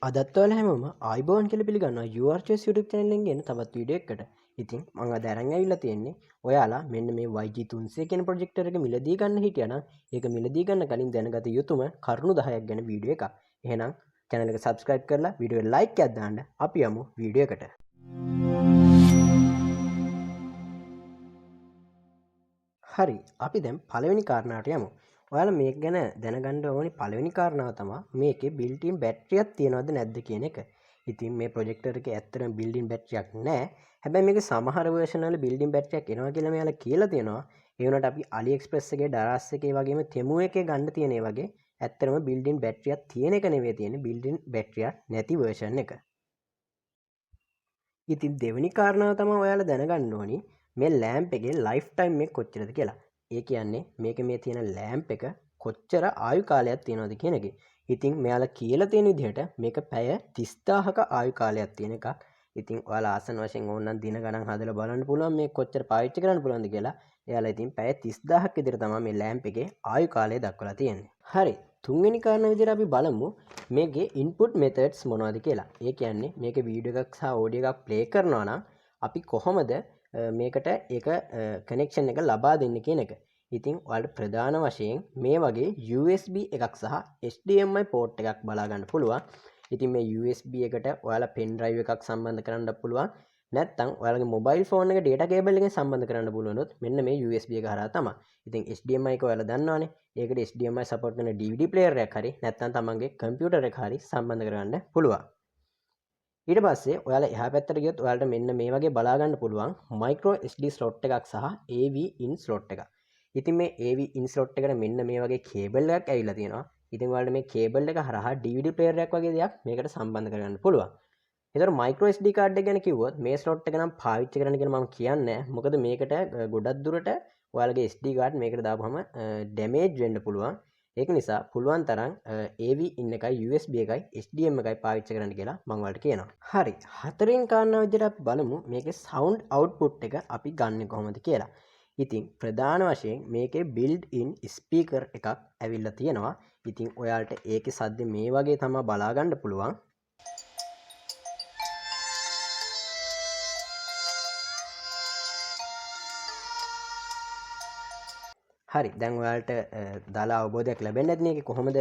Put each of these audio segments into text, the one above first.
අදත් ඔයාලා හැමෝම ආයිබෝන් කියලා පිළිගන්නවා URCS YouTube channel එකෙන් ගෙන තවත් වීඩියෝ එකකට. ඉතින් මම අද අරන් ඇවිල්ලා තියෙන්නේ ඔයාලා මෙන්න මේ YG300 කියන ප්‍රොජෙක්ටර් එක මිලදී ගන්න හිටියා නම් ඒක මිලදී ගන්න කලින් දැනගත යුතුම කරුණු 10ක් ගැන වීඩියෝ එකක්. එහෙනම් channel එක subscribe කරලා වීඩියෝ එක like එකක් දාන්න. අපි යමු වීඩියෝ එකට. හරි අපි දැන් පළවෙනි කාරණාවට යමු. ඔයාලා මේක ගැන දැනගන්න ඕනි පළවෙනි කාරණාව තමයි මේකේ built-in බැටරියක් තියනවද නැද්ද කියන එක. ඉතින් මේ ප්‍රොජෙක්ටර් එකේ ඇත්තටම built-in බැටරියක් නැහැ. හැබැයි මේකේ සමහර version වල built-in බැටරියක් එනවා කියලා මෙයාලා කියලා තියෙනවා. ඒ වුණාට අපි AliExpress එකේ Daraz එකේ වගේම Temu එකේ ගන්න තියෙන ඒ වගේ ඇත්තටම built-in බැටරියක් තියෙන එක නෙවෙයි තියෙන්නේ built-in බැටරියක් නැති version එක. ඉතින් දෙවෙනි කාරණාව තමයි ඔයාලා දැනගන්න ඕනි මේ ලෑම්ප් එකේ ලයිෆ් ටයිම් එක කොච්චරද කියලා. ඒ කියන්නේ මේක මේ තියෙන ලෑම්ප් එක කොච්චර ආයු කාලයක් තියෙනවද කියන එක. ඉතින් මෙයාලා කියලා තියෙන විදිහට මේක පැය 30000ක ආයු කාලයක් තියෙන එකක්. ඉතින් ඔයාලා ආසන්න වශයෙන් ඕනනම් දින ගණන් හදලා බලන්න පුළුවන් මේ කොච්චර පාවිච්චි කරන්න පුළුවන්ද කියලා. එයාලා ඉතින් පැය 30000ක් විතර තමයි මේ ලෑම්ප් එකේ ආයු කාලය දක්වලා තියෙන්නේ. හරි. තුන්වෙනි කාරණා විදිහට අපි බලමු මේකේ input methods මොනවද කියලා. ඒ කියන්නේ මේකේ වීඩියෝ එකක් සහ ඔඩියෝ එකක් ප්ලේ කරනවා නම් අපි කොහොමද මේකට ඒක කනෙක්ෂන් එක ලබා දෙන්න කියන එක. ඉතින් ඔයාලට ප්‍රධාන වශයෙන් මේ වගේ USB එකක් සහ HDMI පෝට් එකක් බලා ගන්න පුළුවන්. ඉතින් මේ USB එකට ඔයාලා pen drive එකක් සම්බන්ධ කරන්න පුළුවන්. නැත්නම් ඔයාලගේ මොබයිල් ෆෝන් එක data cable එකෙන් සම්බන්ධ කරන්න පුළුවන් උනොත් මෙන්න මේ USB එක හරහා තමයි. ඉතින් HDMI එක ඔයාලා දන්නවනේ. ඒකට HDMI support කරන DVD player එකක් හරි නැත්නම් තමන්ගේ computer එක හරි සම්බන්ධ කරගන්න පුළුවන්. ඊට පස්සේ ඔයාලා එහා පැත්තට ගියොත් ඔයාලට මෙන්න මේ වගේ බලා ගන්න පුළුවන් micro SD slot එකක් සහ AV in slot එකක්. ඉතින් මේ AV in slot එකට මෙන්න මේ වගේ කේබල් එකක් ඇවිල්ලා තියෙනවා. ඉතින් ඔයාලට මේ කේබල් එක හරහා DVD player එකක් වගේ දෙයක් මේකට සම්බන්ධ කරගන්න පුළුවන්. ඒතර micro SD card එක ගැන කිව්වොත් මේ slot එක නම් පාවිච්චි කරන්න කියලා මම කියන්නේ නැහැ. මොකද මේකට ගොඩක් දුරට ඔයාලගේ SD card මේකට දාපුවම damage වෙන්න පුළුවන්. ඒක නිසා පුළුවන් තරම් AV in එකයි USB එකයි HDMI එකයි පාවිච්චි කරන්න කියලා මම ඔයාලට කියනවා. හරි. හතරෙන් කාරණාව විදිහට අපි බලමු මේකේ sound output එක අපි ගන්නෙ කොහොමද කියලා. ඉතින් ප්‍රධාන වශයෙන් මේකේ built in speaker එකක් ඇවිල්ලා තියෙනවා. ඉතින් ඔයාලට ඒකේ සද්ද මේ වගේ තමයි බලා ගන්න පුළුවන්. හරි දැන් ඔයාලට දාලා අවබෝධයක් ලැබෙන්නේ නැති නේ කොහොමද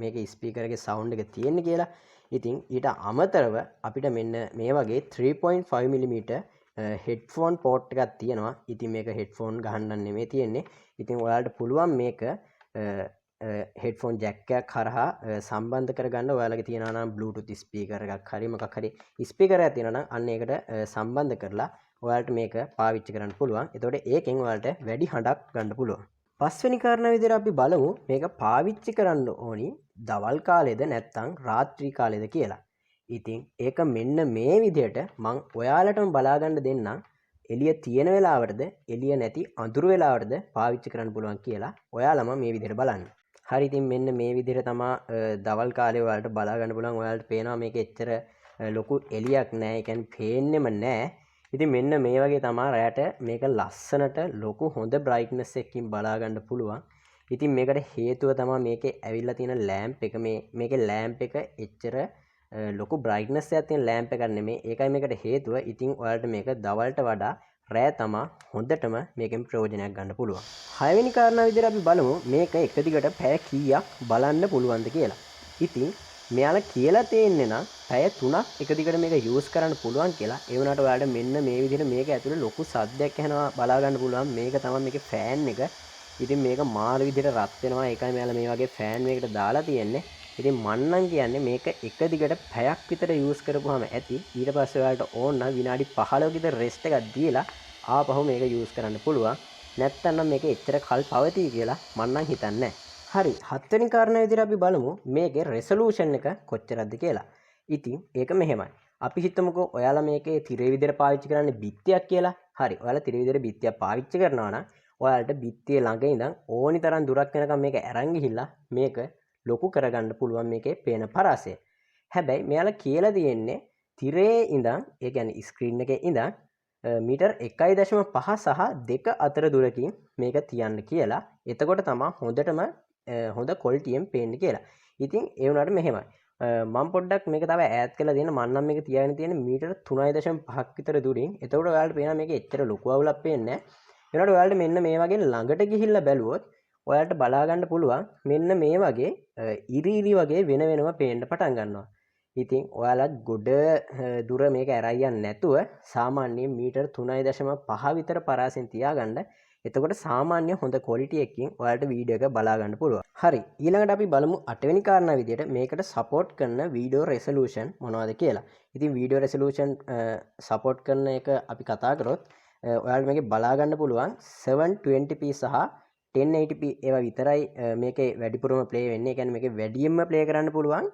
මේකේ ස්පීකර් එකේ සවුන්ඩ් එක තියෙන්නේ කියලා. ඉතින් ඊට අමතරව අපිට මෙන්න මේ වගේ 3.5 mm හෙඩ්ෆෝන් පෝට් එකක් තියෙනවා. ඉතින් මේක හෙඩ්ෆෝන් ගහන්න නෙමෙයි තියෙන්නේ. ඉතින් ඔයාලට පුළුවන් මේක හෙඩ්ෆෝන් ජැක් එකක් හරහා සම්බන්ධ කරගන්න. ඔයාලගේ තියෙනවා නම් Bluetooth ස්පීකර් එකක් හරි මොකක් හරි ස්පීකර් එකක් තියෙනවා නම් අන්න ඒකට සම්බන්ධ කරලා ඔයාලට මේක පාවිච්චි කරන්න පුළුවන්. එතකොට ඒකෙන් ඔයාලට වැඩි හඬක් ගන්න පුළුවන්. පස්වෙනි කාරණාව විදිහට අපි බලමු මේක පාවිච්චි කරන්න ඕනි දවල් කාලේද නැත්නම් රාත්‍රී කාලේද කියලා. ඉතින් ඒක මෙන්න මේ විදිහට මම ඔයාලටම බලා ගන්න දෙන්නම්. එළිය තියෙන වෙලාවටද එළිය නැති අඳුරු වෙලාවටද පාවිච්චි කරන්න පුළුවන් කියලා ඔයාලම මේ විදිහට බලන්න. හරි ඉතින් මෙන්න මේ විදිහට තමයි දවල් කාලේ ඔයාලට බලා ගන්න පුළුවන්. ඔයාලට පේනවා මේක එච්චර ලොකු එළියක් නැහැ. ඒ කියන්නේ පේන්නෙම නැහැ. ඉතින් මෙන්න මේ වගේ තමයි රැට මේක ලස්සනට ලොකු හොඳ බ්‍රයිට්නස් එකකින් බලා ගන්න පුළුවන්. ඉතින් මේකට හේතුව තමයි මේකේ ඇවිල්ලා තියෙන ලෑම්ප් එක. මේකේ ලෑම්ප් එක එච්චර ලොකු බ්‍රයිට්නස් එකක් තියෙන ලෑම්ප් එකක් නෙමෙයි. ඒකයි මේකට හේතුව. ඉතින් ඔයාලට මේක දවල්ට වඩා රෑ තමයි හොඳටම මේකෙන් ප්‍රයෝජනයක් ගන්න පුළුවන්. හයවෙනි කාරණාව විදිහට අපි බලමු මේක එක දිගට පැය කීයක් බලන්න පුළුවන්ද කියලා. ඉතින් මෙයාලා කියලා තියෙන්නේ නම් පැය 3ක් එක දිගට මේක යූස් කරන්න පුළුවන් කියලා. ඒ වුණාට ඔයාලට මෙන්න මේ විදිහට මේක ඇතුලේ ලොකු සද්දයක් ඇහෙනවා බලා ගන්න පුළුවන්. මේක තමයි මේකේ ෆෑන් එක. ඉතින් මේක මාර විදිහට රත් වෙනවා. ඒකයි මෙයාලා මේ වගේ ෆෑන් මේකට දාලා තියෙන්නේ. ඉතින් මන්නම් කියන්නේ මේක එක දිගට පැයක් විතර යූස් කරපුවාම ඇති. ඊට පස්සේ ඔයාලට ඕන නම් විනාඩි 15ක විතර රෙස්ට් එකක් දීලා ආපහු මේක යූස් කරන්න පුළුවන්. නැත්තම් මේක එච්චර කල් පවතී කියලා මන්නම් හිතන්නේ නැහැ. හරි හත්වෙනි කාරණාව විදිහට අපි බලමු මේකේ රෙසලූෂන් එක කොච්චරද කියලා. ඉතින් ඒක මෙහෙමයි. අපි හිතමුකෝ ඔයාලා මේකේ තිරේ විදිහට පාවිච්චි කරන්නේ බිත්තියක් කියලා. හරි. ඔයාලා තිරේ විදිහට බිත්තියක් පාවිච්චි කරනවා නම් ඔයාලට බිත්තිය ළඟ ඉඳන් ඕනි තරම් දුරක් යනකම් මේක අරන් ගිහිල්ලා මේක ලොකු කරගන්න පුළුවන් මේකේ පේන පරාසය. හැබැයි මෙයාලා කියලා තියෙන්නේ තිරේ ඉඳන් ඒ කියන්නේ ස්ක්‍රීන් එකේ ඉඳන් මීටර් 1.5 සහ 2 අතර දුරකින් මේක තියන්න කියලා. එතකොට තමයි හොඳටම හොඳ ක්වොලිටියෙන් පේන්නේ කියලා. ඉතින් ඒ වුණාට මෙහෙමයි. මම පොඩ්ඩක් මේක තව ඈඩ් කරලා දෙන්න. මම නම් මේක තියාගෙන තියෙන්නේ මීටර 3.5ක් විතර දුරින්. එතකොට ඔයාලට පේනවා මේක එච්චර ලොකු අවුලක් පේන්නේ නැහැ. ඒනට ඔයාලට මෙන්න මේ වගේ ළඟට ගිහිල්ලා බැලුවොත් ඔයාලට බලා ගන්න පුළුවන් මෙන්න මේ වගේ ඉරි වගේ වෙන වෙනම පේන්න පටන් ගන්නවා. ඉතින් ඔයාලත් ගොඩ දුර මේක ඇරයි යන්නේ නැතුව සාමාන්‍යයෙන් මීටර 3.5 විතර පරාසෙන් තියාගන්න. එතකොට සාමාන්‍ය හොඳ ක්වොලිටි එකකින් ඔයාලට වීඩියෝ එක බලා ගන්න පුළුවන්. හරි, ඊළඟට අපි බලමු 8 වෙනි කාරණා විදියට මේකට සපෝට් කරන වීඩියෝ රෙසලූෂන් මොනවද කියලා. ඉතින් වීඩියෝ රෙසලූෂන් සපෝට් කරන එක අපි කතා කරොත් ඔයාලට මේකේ බලා ගන්න පුළුවන් 720p සහ 1080p ඒවා විතරයි මේකේ වැඩිපුරම ප්ලේ වෙන්නේ. ඒ කියන්නේ මේකේ වැඩියෙන්ම ප්ලේ කරන්න පුළුවන්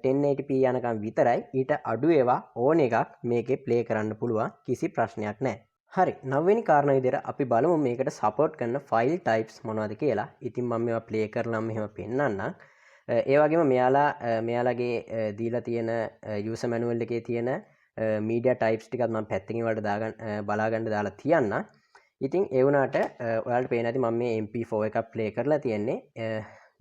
1080p යනකම් විතරයි. ඊට අඩු ඒවා ඕන එකක් මේකේ ප්ලේ කරන්න පුළුවන්. කිසි ප්‍රශ්නයක් නැහැ. හරි, 9 වෙනි කාරණා විදියට අපි බලමු මේකට සපෝට් කරන ෆයිල් ටයිප්ස් මොනවද කියලා. ඉතින් මම මේවා ප්ලේ කරලා මෙහෙම පෙන්නන්නම්. ඒ වගේම මෙයාලගේ දීලා තියෙන යූසර් මැනුවල් එකේ තියෙන මීඩියා ටයිප්ස් ටිකත් මම පැත්තකින් වලට බලා ගන්න දාලා තියන්න. ඉතින් ඒ වුණාට ඔයාලට පේන ඇති මම මේ MP4 එකක් ප්ලේ කරලා තියෙන්නේ.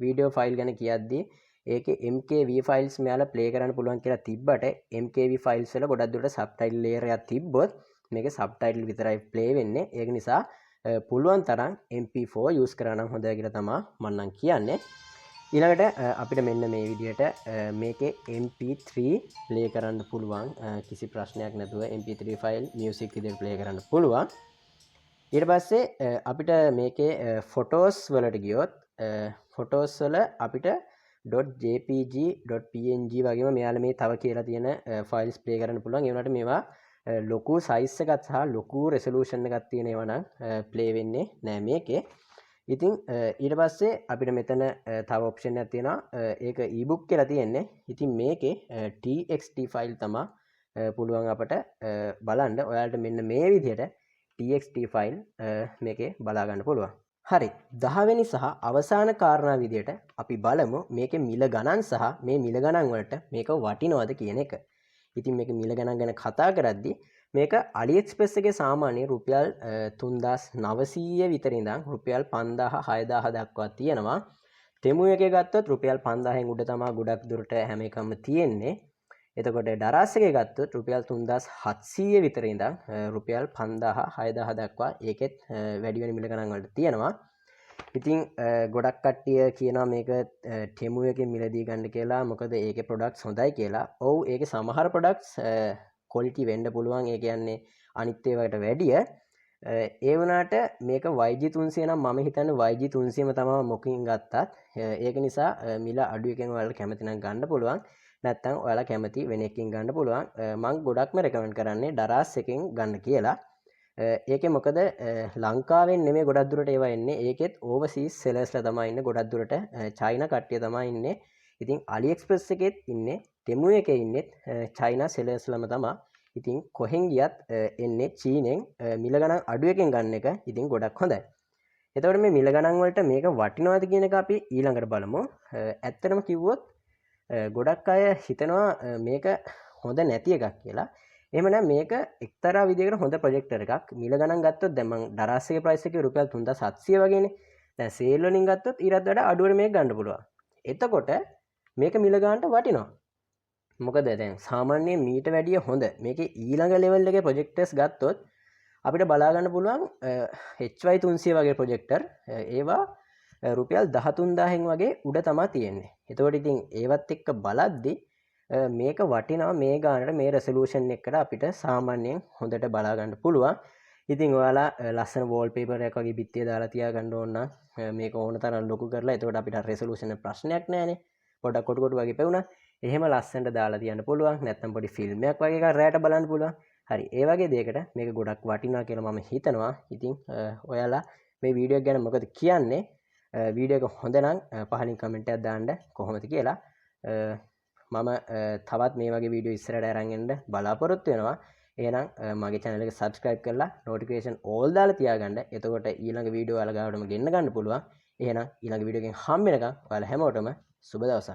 වීඩියෝ ෆයිල් ගැන කියද්දී ඒකේ MKV ෆයිල්ස් මෙයාලා ප්ලේ කරන්න පුළුවන් කියලා තිබ්බට MKV ෆයිල්ස් වල ගොඩක් දුරට සබ්ටයිටල් ලේයර් එකක් තිබ්බොත් මේක සබ්ටයිටල් විතරයි ප්ලේ වෙන්නේ. ඒක නිසා පුළුවන් තරම් MP4 යූස් කරා නම් හොඳයි කියලා තමයි මම නම් කියන්නේ. ඊළඟට අපිට මෙන්න මේ විදිහට මේකේ MP3 ප්ලේ කරන්න පුළුවන්. කිසි ප්‍රශ්නයක් නැතුව MP3 ෆයිල් මියුසික් විදිහට ප්ලේ කරන්න පුළුවන්. ඊට පස්සේ අපිට මේකේ ෆොටෝස් වලට ගියොත් ෆොටෝස් වල අපිට .jpg .png වගේම මෙයාලා මේ තව කියලා තියෙන ෆයිල්ස් ප්ලේ කරන්න පුළුවන්. ඒ වුණාට මේවා ලොකු සයිස් එකක් සහ ලොකු රෙසලූෂන් එකක් තියෙන ඒවා නම් ප්ලේ වෙන්නේ නැහැ මේකේ. ඉතින් ඊට පස්සේ අපිට මෙතන තව ඔප්ෂන් එකක් තියෙනවා. ඒක ඊබුක් කියලා තියෙන්නේ. ඉතින් මේකේ txt ෆයිල් තමයි පුළුවන් අපට බලන්න. ඔයාලට මෙන්න මේ විදිහට txt ෆයිල් මේකේ බලා ගන්න පුළුවන්. හරි, 10 වෙනි සහ අවසාන කාරණා විදියට අපි බලමු මේකේ මිල ගණන් සහ මේ මිල ගණන් වලට මේක වටිනවද කියන එක. ඉතින් මේක මිල ගණන් ගැන කතා කරද්දී මේක AliExpress එකේ සාමාන්‍ය රුපියල් 3900 විතර ඉඳන් රුපියල් 5000 6000 දක්වා තියෙනවා. තෙමු එකේ ගත්තොත් රුපියල් 5000න් උඩ තමයි ගොඩක් දුරට හැම එකම තියෙන්නේ. එතකොට ඩරාස් එකේ ගත්තොත් රුපියල් 3700 විතර ඉඳන් රුපියල් 5000 6000 දක්වා ඒකෙත් වැඩි වෙන මිල ගණන් වලට තියෙනවා. ඉතින් ගොඩක් කට්ටිය කියනවා මේක ටෙමු එකේ මිලදී ගන්න කියලා. මොකද ඒකේ ප්‍රොඩක්ට්ස් හොඳයි කියලා. ඔව්, ඒකේ සමහර ප්‍රොඩක්ට්ස් ක්වොලිටි වෙන්න පුළුවන්. ඒ කියන්නේ අනිත් ඒවාට වැඩිය. ඒ වුණාට මේක YG300 නම් මම හිතන්නේ YG300ම තමයි මොකින් ගත්තත්. ඒක නිසා මිල අඩු එකෙන් ඔයාලා කැමති නම් ගන්න පුළුවන්. නැත්තම් ඔයාලා කැමති වෙන එකකින් ගන්න පුළුවන්. මම ගොඩක්ම රෙකමන්ඩ් කරන්නේ ඩරාස් එකෙන් ගන්න කියලා. ඒකේ මොකද ලංකාවෙන් නෙමෙයි ගොඩක් දුරට ඒවා එන්නේ. ඒකෙත් ඕවර්සීස් සෙලර්ස්ලා තමයි ඉන්නේ ගොඩක් දුරට. චයිනා කට්ටිය තමයි ඉන්නේ. ඉතින් AliExpress එකෙත් ඉන්නේ, Temu එකේ ඉන්නෙත් චයිනා සෙලර්ස්ලාම තමයි. ඉතින් කොහෙන් ගියත් එන්නේ චීනෙන්. මිල ගණන් අඩු එකෙන් ගන්න එක ඉතින් ගොඩක් හොඳයි. එතකොට මේ මිල ගණන් වලට මේක වටිනවද කියන එක අපි ඊළඟට බලමු. ඇත්තටම කිව්වොත් ගොඩක් අය හිතනවා මේක හොඳ නැති එකක් කියලා. එහෙම නම් මේක එක්තරා විදිහකට හොඳ ප්‍රොජෙක්ටර් එකක්. මිල ගණන් ගත්තොත් දැන් මම ඩරාස් එකේ ප්‍රයිස් එක රුපියල් 3700 වගේනේ. දැන් සේල් වලින් ගත්තොත් ඊටත් වඩා අඩුවට මේක ගන්න පුළුවන්. එතකොට මේක මිල ගන්නට වටිනවා. මොකද දැන් සාමාන්‍යයෙන් මීට වැඩිය හොඳ මේකේ ඊළඟ ලෙවල් එකේ ප්‍රොජෙක්ටර්ස් ගත්තොත් අපිට බලා ගන්න පුළුවන් HY300 වගේ ප්‍රොජෙක්ටර්. ඒවා රුපියල් 13000න් වගේ උඩ තමයි තියෙන්නේ. එතකොට ඉතින් ඒවත් එක්ක බලද්දි මේක වටිනවා. මේ ගානට මේ රෙසලූෂන් එකට අපිට සාමාන්‍යයෙන් හොඳට බලා ගන්න පුළුවන්. ඉතින් ඔයාලා ලස්සන වෝල්පේපර් එකක් වගේ බිත්තිය දාලා තියාගන්න ඕන නම් මේක ඕන තරම් ලොකු කරලා එතකොට අපිට රෙසලූෂන් ප්‍රශ්නයක් නැහැනේ. පොඩක් කොටු කොටු වගේ පෙවුණා. එහෙම ලස්සනට දාලා තියන්න පුළුවන්. නැත්නම් පොඩි ෆිල්ම් එකක් වගේ එකක් රැයට බලන්න පුළුවන්. හරි, ඒ වගේ දෙයකට මේක ගොඩක් වටිනවා කියලා මම හිතනවා. ඉතින් ඔයාලා මේ වීඩියෝ ගැන මොකද කියන්නේ? වීඩියෝ එක හොඳ නම් පහලින් කමෙන්ට් එකක් දාන්න කොහොමද කියලා. මම තවත් මේ වගේ වීඩියෝ ඉස්සරහට අරන් එන්න බලාපොරොත්තු වෙනවා. එහෙනම් මගේ channel එක subscribe කරලා notification all දාලා තියාගන්න. එතකොට ඊළඟ වීඩියෝ ඔයාලා ගාවටම ගෙන්න ගන්න පුළුවන්. එහෙනම් ඊළඟ වීඩියෝ එකෙන් හම්බ වෙනකම් ඔයාලා හැමෝටම සුබ දවසක්.